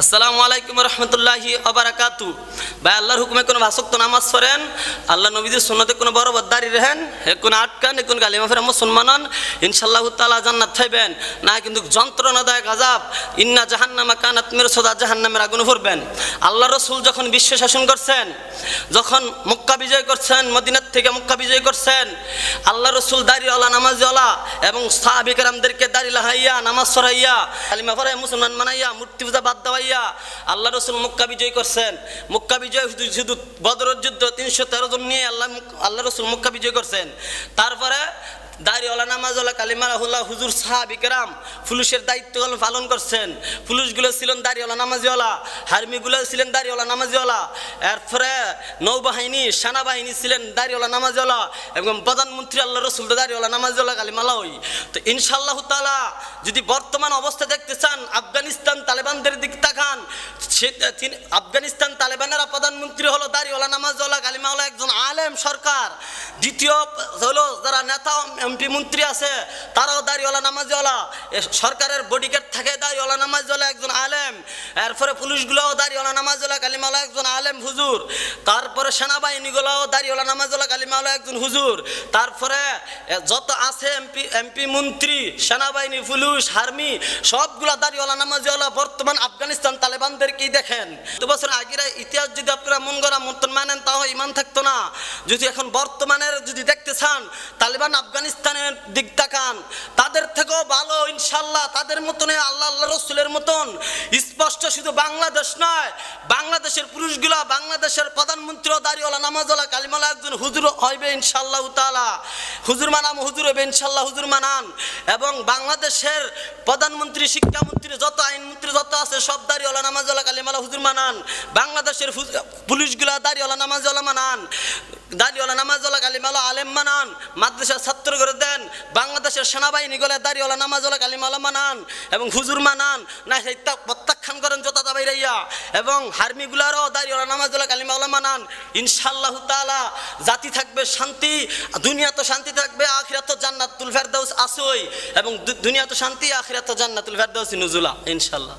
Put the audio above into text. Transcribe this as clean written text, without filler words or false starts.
আসসালামু আলাইকুম রহমতুল্লাহি ওবারাকাতু। ভাই আল্লাহর হুকুমে কোনো ভাষক্ত নামাজ পড়েন, আল্লাহ নবীদের সুন্নতে কোনো বড় বদ্দারি রেহেন, কোন আটকান কোন গালিমা ফেরা মুসলমানন, ইনশাআল্লাহ তাআলা জান্নাত থাইবেন না। কিন্তু যন্ত্রণাদায়ক আযাব, ইন্না জাহান্নামা কানাত মিরসাদা, জাহান্নামের আগুনে পড়বেন। আল্লাহ রাসূল যখন বিশ্ব শাসন করছেন, যখন মক্কা বিজয় করছেন, মদিনার থেকে মক্কা বিজয় করছেন, আল্লাহ রাসূল দাড়িওয়ালা নামাজওয়ালা এবং সাহাবী কেরামদেরকে দাড়ি লাগাইয়া নামাজ পড়াইয়া কালিমা পড়াইয়া মুসলমান বানাইয়া মূর্তি পূজা বাদ দেওয়াইয়া আল্লাহ রাসূল মক্কা বিজয় করছেন। মক্কা বিজয় শুধু বদরের যুদ্ধ ৩১৩ জন নিয়ে আল্লাহ রাসূল মক্কা বিজয় করছেন। তারপরে দাড়িওয়ালা নামাজওয়ালা কালিমাহুল্লাহ হুজুর সাহাবী কেরাম পুলিশের দায়িত্ব পালন করছেন। পুলিশগুলো ছিলেন দাড়িওয়ালা নামাজিওয়ালা, আর্মিগুলো ছিলেন দাড়িওয়ালা নামাজিওয়ালা, এরপরে নৌবাহিনী সেনাবাহিনী ছিলেন দাড়িওয়ালা নামাজিওয়ালা, এবং প্রধানমন্ত্রী আল্লাহ রাসূল দাড়িওয়ালা নামাজিওয়ালা কালিমালাওই। তো ইনশাআল্লাহ তাআলা যদি বর্তমান অবস্থা দেখতে চান, আফগানিস্তান তালেবানদের দিক তাকান, আফগানিস্তান তালেবানেরা প্রধানমন্ত্রী হলো দাড়িওয়ালা নামাজওয়ালা কালিমাওয়ালা একজন আলেম সরকার। দ্বিতীয় হলো যারা নেতা এমপি মন্ত্রী আছে তারাও দাড়িওয়ালা নামাজওয়ালা, সরকারের বডিগার্ড থাকে দাড়িওয়ালা নামাজওয়ালা একজন আলেম, এরপরে পুলিশগুলোও দাড়িওয়ালা নামাজওয়ালা কালিমাওয়ালা একজন আলেম হুজুর, তারপরে সেনাবাহিনীগুলোও দাড়িওয়ালা নামাজওয়ালা কালিমাওয়ালা একজন হুজুর, তারপরে যত আছে এমপি মন্ত্রী সেনাবাহিনী পুলিশ আর্মি সবগুলা দাড়িওয়ালা নামাজওয়ালা। বর্তমান আফগানিস্তান তালেবানদেরকেই দেখেন। 2 বছর আগের ইতিহাস যদি আপনারা মন গড়া মতন মানেন তাও ইমান থাকতো না। যদি এখন বর্তমানের যদি দেখতে চান, তালেবান আফগানিস্তানের দিক তাকান, তাদের থেকেও ভালো ইনশাল্লাহ, তাদের মতনই আল্লাহ রাসূলের মতন স্পষ্ট। শুধু বাংলাদেশ নয়, বাংলাদেশের পুরুষগুলা, বাংলাদেশের প্রধানমন্ত্রী দাড়িওয়ালা নামাজওয়ালা কালিমাওয়ালা একজন হুজুর হইবে ইনশাআল্লাহ তাআলা। হুজুর মানাম হুজুর হবে ইনশাআল্লাহ, হুজুর মানান। এবং বাংলাদেশের প্রধানমন্ত্রী, শিক্ষামন্ত্রী, যত আইনমন্ত্রী যত আছে সব দাড়িওয়ালা নামাজওয়ালা কালিমাওয়ালা হুজুর মানান। বাংলাদেশের পুলিশগুলা দাড়িওয়ালা নামাজওয়ালা মানান, দাড়িওয়ালা নামাজওয়ালা কালিমাওয়ালা আলেম মানান। মাদ্রাসার ছাত্র করে দেন, বাংলাদেশের সেনাবাহিনী গলে দাড়িওয়ালা নামাজওয়ালা কালিমাওয়ালা মানান এবং হুজুর মানান না, সেইটা প্রত্যাখ্যান করেন যতটা বাইরাইয়া। এবং হার্মিগুলারও দাড়িওয়ালা নামাজওয়ালা কালিমাওয়ালা মানান। ইনশাআল্লাহ তাআলা জাতি থাকবে শান্তি, দুনিয়া তো শান্তি থাকবে, আখিরাত তো জান্নাতুল ফেরদাউস আসই, এবং দুনিয়া তো শান্তি, আখিরাত তো জান্নাতুল ফেরদাউস নুজুলা ইনশাআল্লাহ।